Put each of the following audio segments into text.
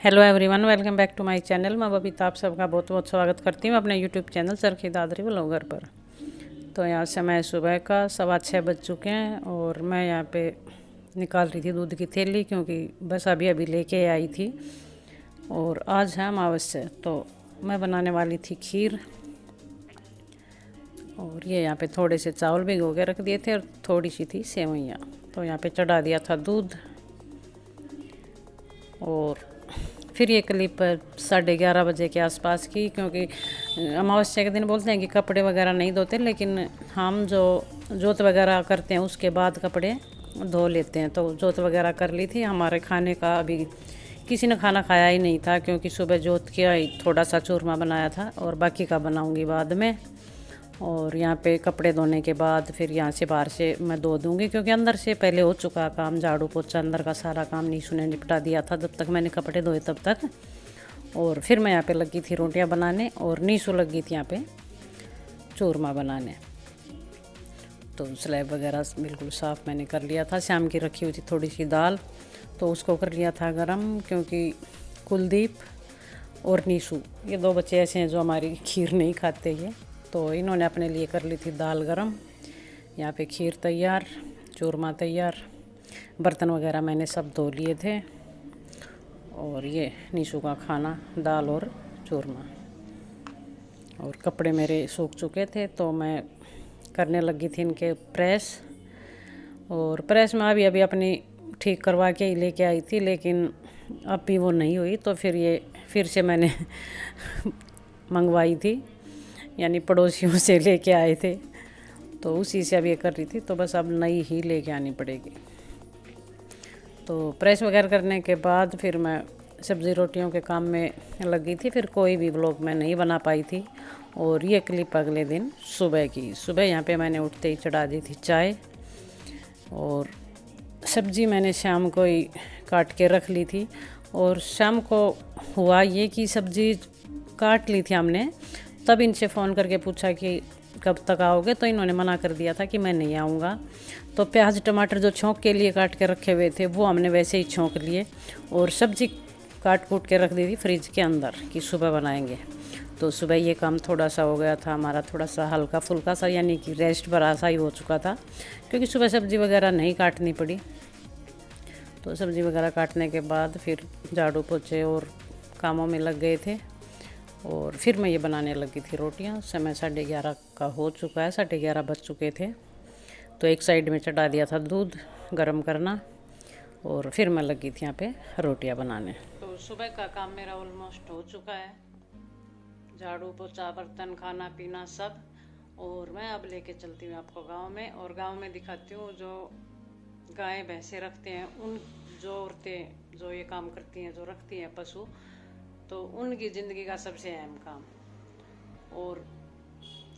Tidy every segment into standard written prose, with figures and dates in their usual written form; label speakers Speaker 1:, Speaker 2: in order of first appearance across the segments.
Speaker 1: Hello everyone, welcome back to my channel. मैं बबीता आप सबका बहुत बहुत स्वागत करती हूँ अपने YouTube channel Charkhi Dadri vlogger पर। तो यहाँ समय सुबह का 6:15 बज चुके हैं और मैं यहाँ पे निकाल रही थी दूध की थैली, क्योंकि बस अभी अभी लेके आई थी। और आज है अमावस्या, तो मैं बनाने वाली थी खीर। और ये यहाँ पे थोड़े से चावल भिगो के रख दिए थे और थोड़ी सी थी सेवइयाँ। तो यहाँ पे चढ़ा दिया था दूध। और फिर ये क्लिप 11:30 बजे के आसपास की, क्योंकि अमावस्या के दिन बोलते हैं कि कपड़े वगैरह नहीं धोते, लेकिन हम जो जोत वगैरह करते हैं उसके बाद कपड़े धो लेते हैं। तो जोत वगैरह कर ली थी। हमारे खाने का अभी किसी ने खाना खाया ही नहीं था, क्योंकि सुबह जोत किया थोड़ा सा चूरमा बनाया था और बाकी का बनाऊंगी बाद में। और यहाँ पे कपड़े धोने के बाद फिर यहाँ से बाहर से मैं धो दूँगी, क्योंकि अंदर से पहले हो चुका काम, झाड़ू पोछा अंदर का सारा काम नीशू ने निपटा दिया था जब तक मैंने कपड़े धोए तब तक। और फिर मैं यहाँ पे लगी थी रोटियाँ बनाने और नीशू लगी थी यहाँ पे चूरमा बनाने। तो स्लैब वगैरह बिल्कुल साफ़ मैंने कर लिया था। शाम की रखी हुई थी थोड़ी सी दाल, तो उसको कर लिया था गरम, क्योंकि कुलदीप और नीशू ये दो बच्चे ऐसे हैं जो हमारी खीर नहीं खाते ये। तो इन्होंने अपने लिए कर ली थी दाल गरम। यहाँ पे खीर तैयार, चूरमा तैयार, बर्तन वगैरह मैंने सब धो लिए थे। और ये नीशू का खाना, दाल और चूरमा। और कपड़े मेरे सूख चुके थे, तो मैं करने लगी थी इनके प्रेस। और प्रेस में अभी अभी अपनी ठीक करवा के ही लेके आई थी, लेकिन अब भी वो नहीं हुई। तो फिर से मैंने मंगवाई थी, यानी पड़ोसियों से लेके आए थे, तो उसी से अब ये कर रही थी। तो बस अब नई ही लेके आनी पड़ेगी। तो प्रेस वगैरह करने के बाद फिर मैं सब्ज़ी रोटियों के काम में लगी थी। फिर कोई भी व्लॉग मैं नहीं बना पाई थी। और ये क्लिप अगले दिन सुबह की। सुबह यहाँ पे मैंने उठते ही चढ़ा दी थी चाय। और सब्ज़ी मैंने शाम को ही काट के रख ली थी। और शाम को हुआ ये कि सब्ज़ी काट ली थी हमने, तब इनसे फ़ोन करके पूछा कि कब तक आओगे, तो इन्होंने मना कर दिया था कि मैं नहीं आऊँगा। तो प्याज टमाटर जो छौंक के लिए काट के रखे हुए थे वो हमने वैसे ही छौंक लिए, और सब्ज़ी काट कूट के रख दी थी फ्रिज के अंदर कि सुबह बनाएंगे। तो सुबह ये काम थोड़ा सा हो गया था हमारा, थोड़ा सा हल्का फुल्का सा, यानी कि रेस्ट भरा सा ही हो चुका था, क्योंकि सुबह सब्ज़ी वगैरह नहीं काटनी पड़ी। तो सब्ज़ी वगैरह काटने के बाद फिर झाड़ू पोछे और कामों में लग गए थे। और फिर मैं ये बनाने लगी थी रोटियां। समय 11:30 का हो चुका है, 11:30 बज चुके थे। तो एक साइड में चढ़ा दिया था दूध गरम करना, और फिर मैं लगी थी यहाँ पे रोटियां बनाने। तो सुबह का काम मेरा ऑलमोस्ट हो चुका है, झाड़ू पोछा बर्तन खाना पीना सब। और मैं अब लेके चलती हूँ आपको गांव में, और गांव में दिखाती हूँ जो गाय भैंसे रखते हैं, उन जो औरतें जो ये काम करती हैं, जो रखती हैं पशु, तो उनकी ज़िंदगी का सबसे अहम काम। और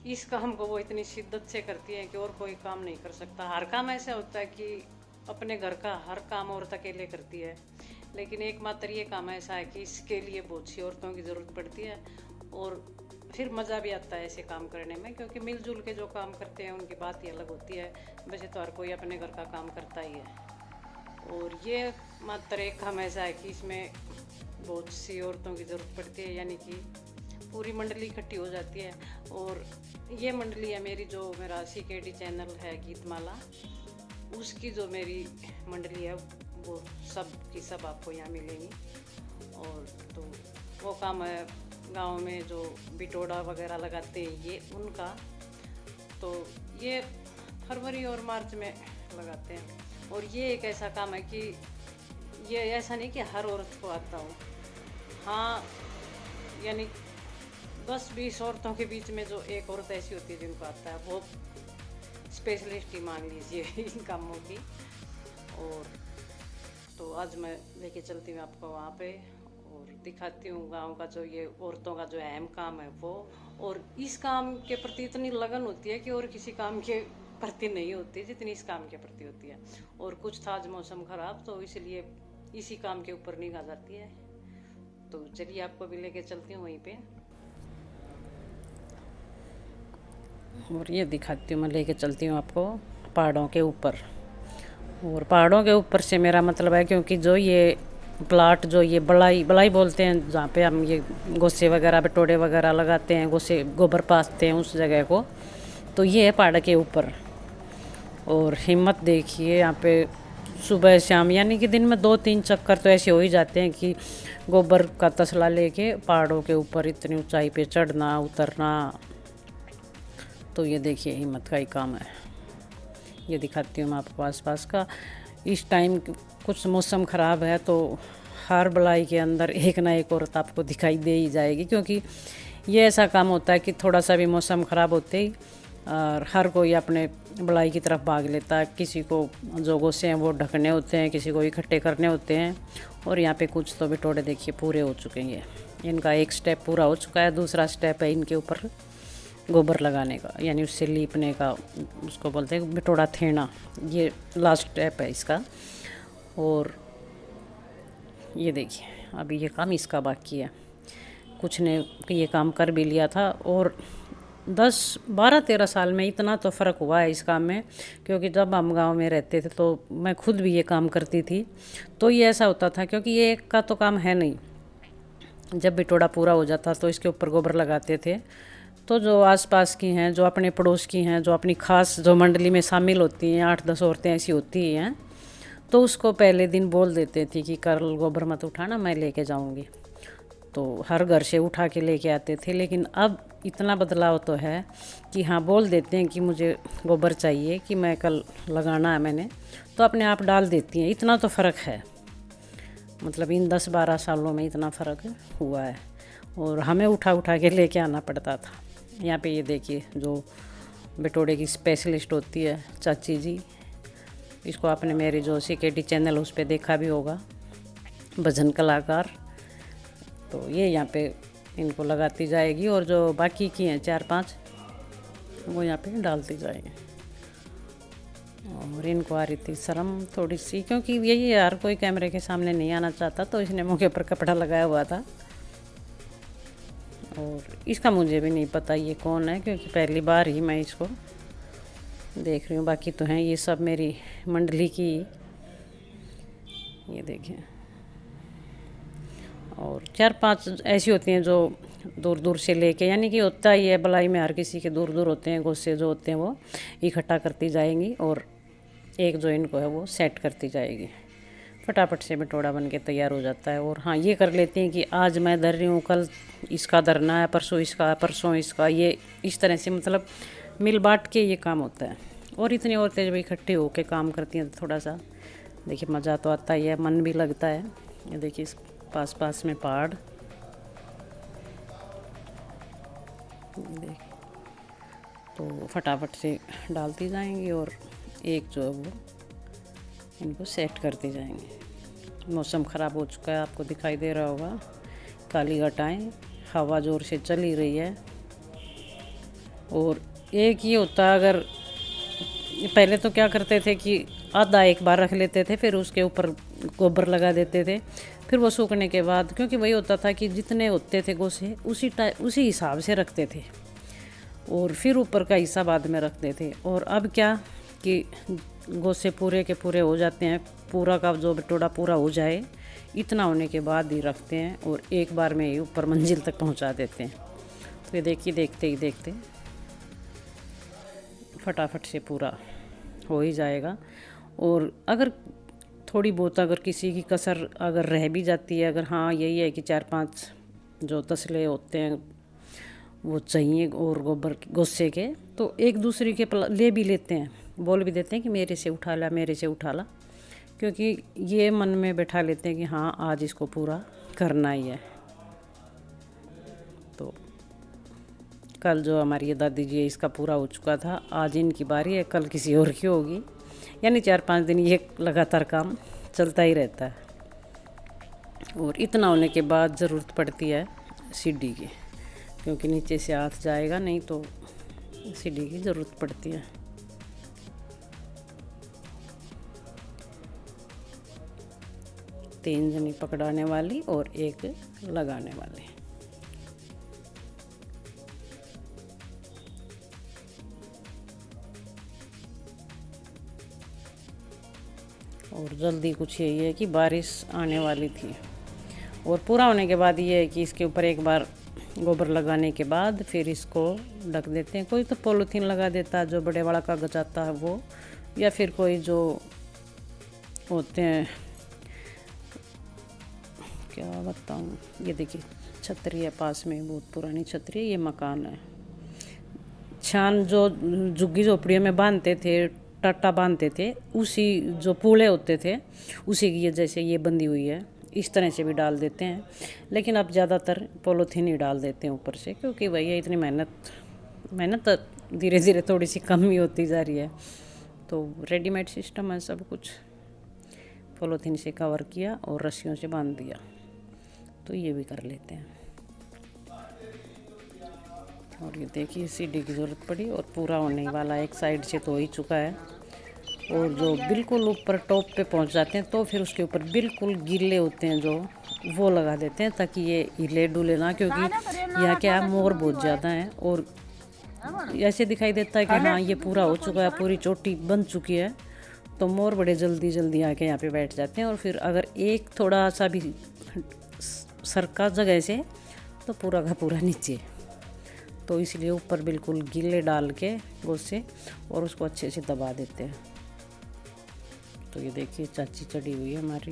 Speaker 1: इस काम को वो इतनी शिद्दत से करती है कि और कोई काम नहीं कर सकता। हर काम ऐसा होता है कि अपने घर का हर काम औरत अकेले करती है, लेकिन एकमात्र ये काम ऐसा है कि इसके लिए बहुत सी औरतों की ज़रूरत पड़ती है। और फिर मज़ा भी आता है ऐसे काम करने में, क्योंकि मिलजुल के जो काम करते हैं उनकी बात ही अलग होती है। वैसे तो हर कोई अपने घर का काम करता ही है, और ये मात्र एक काम ऐसा है कि इसमें बहुत सी औरतों की ज़रूरत पड़ती है, यानी कि पूरी मंडली इकट्ठी हो जाती है। और ये मंडली है मेरी, जो मेरा CKD चैनल है गीतमाला, उसकी जो मेरी मंडली है वो सब की सब आपको यहाँ मिलेंगी। और तो वो काम है गांव में जो बिटोड़ा वगैरह लगाते हैं ये उनका। तो ये फरवरी और मार्च में लगाते हैं। और ये एक ऐसा काम है कि ये ऐसा नहीं कि हर औरत को आता हो। हाँ, यानी 10-20 औरतों के बीच में जो एक औरत ऐसी होती है जिनको आता है, वो स्पेशलिस्ट ही मान लीजिए इन कामों की। और तो आज मैं लेके चलती हूँ आपको वहाँ पे और दिखाती हूँ गांव का जो ये औरतों का जो अहम काम है वो। और इस काम के प्रति इतनी लगन होती है कि और किसी काम के प्रति नहीं होती जितनी इस काम के प्रति होती है। और कुछ था आज मौसम ख़राब, तो इसलिए इसी काम के ऊपर निगाह जाती है। तो चलिए आपको भी लेके चलती हूँ वहीं पे, और ये दिखाती हूँ। मैं लेके चलती हूँ आपको पहाड़ों के ऊपर। और पहाड़ों के ऊपर से मेरा मतलब है, क्योंकि जो ये प्लाट जो ये बलाई बलाई बोलते हैं, जहाँ पे हम ये गोसे वगैरह बटोड़े वगैरह लगाते हैं, गोसे गोबर पासते हैं उस जगह को, तो ये है पहाड़ के ऊपर। और हिम्मत देखिए यहाँ पे सुबह शाम, यानी कि दिन में 2-3 चक्कर तो ऐसे हो ही जाते हैं कि गोबर का तसला लेके पहाड़ों के ऊपर इतनी ऊंचाई पे चढ़ना उतरना। तो ये देखिए हिम्मत का ही काम है। ये दिखाती हूँ मैं आपको आसपास का। इस टाइम कुछ मौसम ख़राब है तो हर बलाई के अंदर एक ना एक औरत आपको दिखाई दे ही जाएगी, क्योंकि ये ऐसा काम होता है कि थोड़ा सा भी मौसम ख़राब होते ही और हर कोई अपने बलाई की तरफ भाग लेता है। किसी को जो गोसे हैं वो ढकने होते हैं, किसी को इकट्ठे करने होते हैं। और यहाँ पे कुछ तो बिटोड़े देखिए पूरे हो चुके हैं। इनका एक स्टेप पूरा हो चुका है, दूसरा स्टेप है इनके ऊपर गोबर लगाने का, यानी उससे लीपने का, उसको बोलते हैं बिटोड़ा थेना। ये लास्ट स्टेप है इसका। और ये देखिए अभी ये काम इसका बाकी है। कुछ ने ये काम कर भी लिया था, और 10-12-13 साल में इतना तो फ़र्क हुआ है इस काम में, क्योंकि जब हम गांव में रहते थे तो मैं खुद भी ये काम करती थी। तो ये ऐसा होता था, क्योंकि ये एक का तो काम है नहीं, जब बिटोड़ा पूरा हो जाता तो इसके ऊपर गोबर लगाते थे। तो जो आसपास की हैं, जो अपने पड़ोस की हैं, जो अपनी खास जो मंडली में शामिल होती हैं, 8-10 औरतें ऐसी होती हैं, तो उसको पहले दिन बोल देते थे कि कल गोबर मत उठाना, मैं लेके जाऊंगी। तो हर घर से उठा के लेके आते थे। लेकिन अब इतना बदलाव तो है कि हाँ, बोल देते हैं कि मुझे गोबर चाहिए, कि मैं कल लगाना है मैंने, तो अपने आप डाल देती हैं। इतना तो फ़र्क है, मतलब इन 10-12 सालों में इतना फ़र्क हुआ है। और हमें उठा उठा के लेके आना पड़ता था। यहाँ पे ये देखिए जो बिटोड़े की स्पेशलिस्ट होती है चाची जी, इसको आपने मेरी जो CKD चैनल उस पर देखा भी होगा, भजन कलाकार। तो ये यहाँ पे इनको लगाती जाएगी, और जो बाकी की हैं 4-5 वो यहाँ पे डालती जाएगी। और इनको आ रही थी शर्म थोड़ी सी, क्योंकि यही यार कोई कैमरे के सामने नहीं आना चाहता, तो इसने मुँह के ऊपर कपड़ा लगाया हुआ था। और इसका मुझे भी नहीं पता ये कौन है, क्योंकि पहली बार ही मैं इसको देख रही हूँ। बाकी तो हैं ये सब मेरी मंडली की। ये देखिए, और 4-5 ऐसी होती हैं जो दूर दूर से लेके, यानी कि होता ही है बलाई में हर किसी के दूर दूर होते हैं गोसे जो होते हैं, वो इकट्ठा करती जाएंगी और एक जो इनको है वो सेट करती जाएगी। फटाफट से बिटोड़ा बन के तैयार हो जाता है। और हाँ, ये कर लेती हैं कि आज मैं धर रही हूँ, कल इसका धरना है, परसों इसका, परसों इसका, ये इस तरह से मतलब मिल बांट के ये काम होता है। और इतनी औरतें जब इकट्ठी होकर काम करती हैं तो थोड़ा सा देखिए मज़ा तो आता ही है, मन भी लगता है। ये देखिए इस पास पास में पहाड़, देखिए तो फटाफट से डालती जाएंगी और एक जो है वो इनको सेट करते जाएंगे। मौसम ख़राब हो चुका है, आपको दिखाई दे रहा होगा, काली घटाएं, हवा ज़ोर से चल ही रही है। और एक ही होता, अगर पहले तो क्या करते थे कि आधा एक बार रख लेते थे, फिर उसके ऊपर गोबर लगा देते थे, फिर वो सूखने के बाद, क्योंकि वही होता था कि जितने होते थे गोसे उसी हिसाब से रखते थे, और फिर ऊपर का हिस्सा बाद में रखते थे। और अब क्या कि गोसे पूरे के पूरे हो जाते हैं, पूरा का जो बिटोड़ा पूरा हो जाए इतना होने के बाद ही रखते हैं, और एक बार में ही ऊपर मंजिल तक पहुंचा देते हैं। तो ये देखिए देखते ही देखते फटाफट से पूरा हो ही जाएगा। और अगर थोड़ी बहुत अगर किसी की कसर अगर रह भी जाती है, अगर हाँ यही है कि 4-5 जो तसले होते हैं वो चाहिए और गोबर गोसे के, तो एक दूसरे के ले भी लेते हैं, बोल भी देते हैं कि मेरे से उठा ला, मेरे से उठा ला, क्योंकि ये मन में बैठा लेते हैं कि हाँ आज इसको पूरा करना ही है। तो कल जो हमारी ये दादी जी है इसका पूरा हो चुका था, आज इनकी बारी है, कल किसी और की होगी। यानी 4-5 दिन ये लगातार काम चलता ही रहता है। और इतना होने के बाद ज़रूरत पड़ती है सीढ़ी की, क्योंकि नीचे से हाथ जाएगा नहीं, तो सीढ़ी की ज़रूरत पड़ती है। तीन जनी पकड़ाने वाली और एक लगाने वाली। और जल्दी कुछ यही है कि बारिश आने वाली थी। और पूरा होने के बाद ये है कि इसके ऊपर एक बार गोबर लगाने के बाद फिर इसको ढक देते हैं। कोई तो पॉलीथीन लगा देता है, जो बड़े वाला कागज आता है वो, या फिर कोई जो होते हैं, क्या बताऊँ। ये देखिए छतरी है पास में, बहुत पुरानी छतरी है। ये मकान है। छान जो झुग्गी झोपड़ियों में बांधते थे, टाटा बांधते थे, उसी जो पूले होते थे उसी की ये जैसे ये बंधी हुई है, इस तरह से भी डाल देते हैं। लेकिन अब ज़्यादातर पॉलीथीन ही डाल देते हैं ऊपर से, क्योंकि भैया इतनी मेहनत धीरे धीरे थोड़ी सी कम ही होती जा रही है। तो रेडीमेड सिस्टम है सब कुछ। पॉलीथीन से कवर किया और रस्सियों से बांध दिया, तो ये भी कर लेते हैं। और ये देखिए सीढ़ी की ज़रूरत पड़ी और पूरा होने वाला, एक साइड से तो हो ही चुका है। और जो बिल्कुल ऊपर टॉप पे पहुंच जाते हैं तो फिर उसके ऊपर बिल्कुल गीले होते हैं जो, वो लगा देते हैं ताकि ये हिले डुले ना, क्योंकि यहाँ क्या मोर बहुत ज़्यादा हैं और ऐसे दिखाई देता है कि हाँ ये पूरा हो चुका है, पूरी चोटी बन चुकी है। तो मोर बड़े जल्दी जल्दी आके यहाँ पे बैठ जाते हैं। और फिर अगर एक थोड़ा सा भी सरका जगह से तो पूरा का पूरा नीचे, तो इसलिए ऊपर बिल्कुल गीले डाल के गोसे और उसको अच्छे से दबा देते हैं। तो ये देखिए चाची चढ़ी हुई है हमारी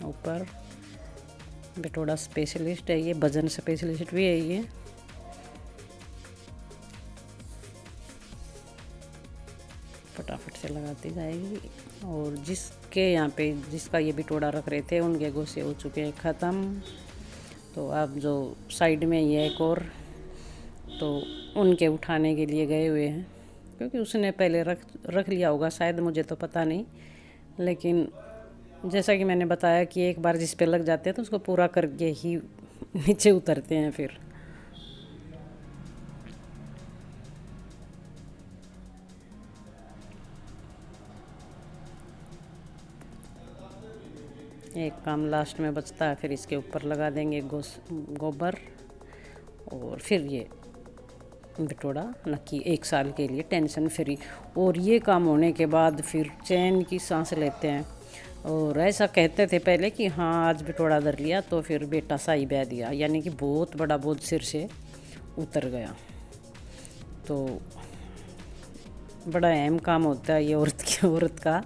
Speaker 1: ऊपर। बिटोड़ा स्पेशलिस्ट है ये, भजन स्पेशलिस्ट भी है ये। फटाफट से लगाती जाएगी। और जिसके यहाँ पे जिसका ये बिटोड़ा रख रहे थे उनके गोसे हो चुके हैं ख़त्म। तो अब जो साइड में ये एक और, तो उनके उठाने के लिए गए हुए हैं, क्योंकि उसने पहले रख लिया होगा शायद, मुझे तो पता नहीं। लेकिन जैसा कि मैंने बताया कि एक बार जिस पे लग जाते हैं तो उसको पूरा करके ही नीचे उतरते हैं फिर। एक काम लास्ट में बचता है, फिर इसके ऊपर लगा देंगे गोबर और फिर ये बिटोड़ा नक्की 1 साल के लिए टेंशन फ्री। और ये काम होने के बाद फिर चैन की सांस लेते हैं। और ऐसा कहते थे पहले कि हाँ आज बिटोड़ा धर लिया तो फिर बेटा साई बह दिया, यानी कि बहुत बड़ा बोझ सिर से उतर गया। तो बड़ा अहम काम होता है ये औरत का।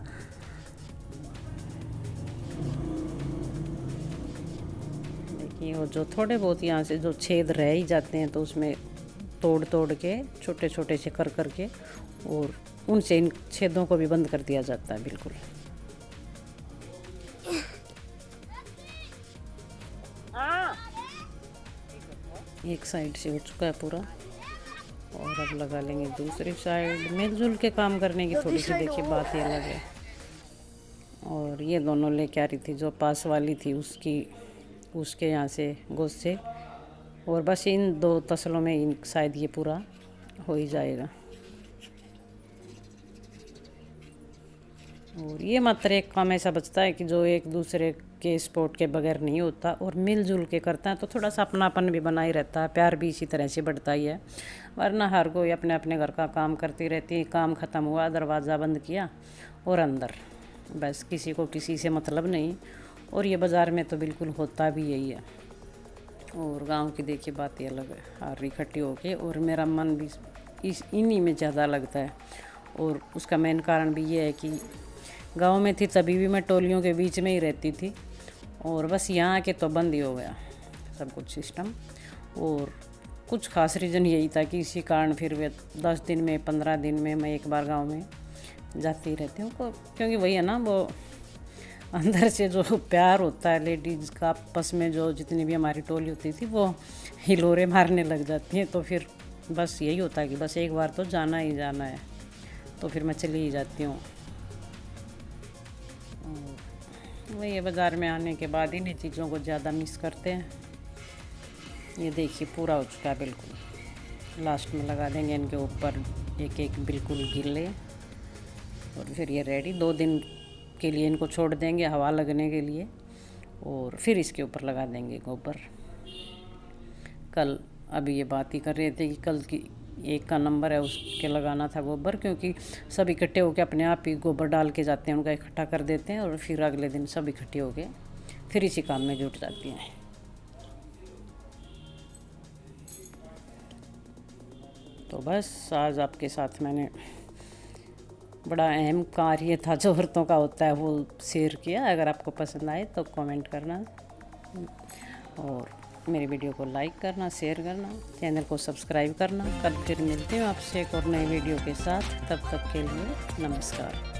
Speaker 1: देखिए वो जो थोड़े बहुत यहाँ से जो छेद रह ही जाते हैं तो उसमें तोड़ के छोटे छोटे से कर के और उनसे इन छेदों को भी बंद कर दिया जाता है बिल्कुल। एक साइड से हो चुका है पूरा और अब लगा लेंगे दूसरी साइड। मिलजुल के काम करने की थोड़ी सी देखिए बात ही अलग है। और ये दोनों लेके आ रही थी, जो पास वाली थी उसके यहाँ से गोश्त से। और बस इन 2 तसलों में शायद ये पूरा हो ही जाएगा। और ये मात्र एक काम ऐसा बचता है कि जो एक दूसरे के सपोर्ट के बगैर नहीं होता और मिलजुल के करता है तो थोड़ा सा अपनापन भी बना ही रहता है, प्यार भी इसी तरह से बढ़ता ही है। वरना हर कोई अपने अपने घर का काम करती रहती है। काम ख़त्म हुआ, दरवाज़ा बंद किया और अंदर, बस किसी को किसी से मतलब नहीं। और ये बाज़ार में तो बिल्कुल होता भी यही है। और गांव की देखिए बात ही अलग है, हार इकट्ठी होके। और मेरा मन भी इन्हीं में ज़्यादा लगता है। और उसका मेन कारण भी ये है कि गांव में थी तभी भी मैं टोलियों के बीच में ही रहती थी, और बस यहाँ आके तो बंद ही हो गया सब कुछ सिस्टम। और कुछ खास रीज़न यही था कि इसी कारण फिर वे 10 दिन में 15 दिन में मैं एक बार गांव में जाती रहती हूँ। क्योंकि वही है ना, वो अंदर से जो प्यार होता है लेडीज़ का आपस में, जो जितनी भी हमारी टोली होती थी वो हिलोरे मारने लग जाती हैं। तो फिर बस यही होता है कि बस एक बार तो जाना ही जाना है, तो फिर मैं चली ही जाती हूँ। वही बाज़ार में आने के बाद इन चीज़ों को ज़्यादा मिस करते हैं। ये देखिए पूरा हो चुका है बिल्कुल। लास्ट में लगा देंगे इनके ऊपर एक एक बिल्कुल गिले, और फिर ये रेडी। 2 दिन के लिए इनको छोड़ देंगे हवा लगने के लिए, और फिर इसके ऊपर लगा देंगे गोबर। कल अभी ये बात ही कर रहे थे कि कल की एक का नंबर है उसके लगाना था गोबर, क्योंकि सब इकट्ठे होकर अपने आप ही गोबर डाल के जाते हैं, उनका इकट्ठा कर देते हैं और फिर अगले दिन सब इकट्ठे होके फिर इसी काम में जुट जाती हैं। तो बस आज आपके साथ मैंने बड़ा अहम कार्य था जो औरतों का होता है वो शेयर किया। अगर आपको पसंद आए तो कमेंट करना और मेरी वीडियो को लाइक करना, शेयर करना, चैनल को सब्सक्राइब करना। कल फिर मिलती हूँ आपसे एक और नई वीडियो के साथ। तब तक के लिए नमस्कार।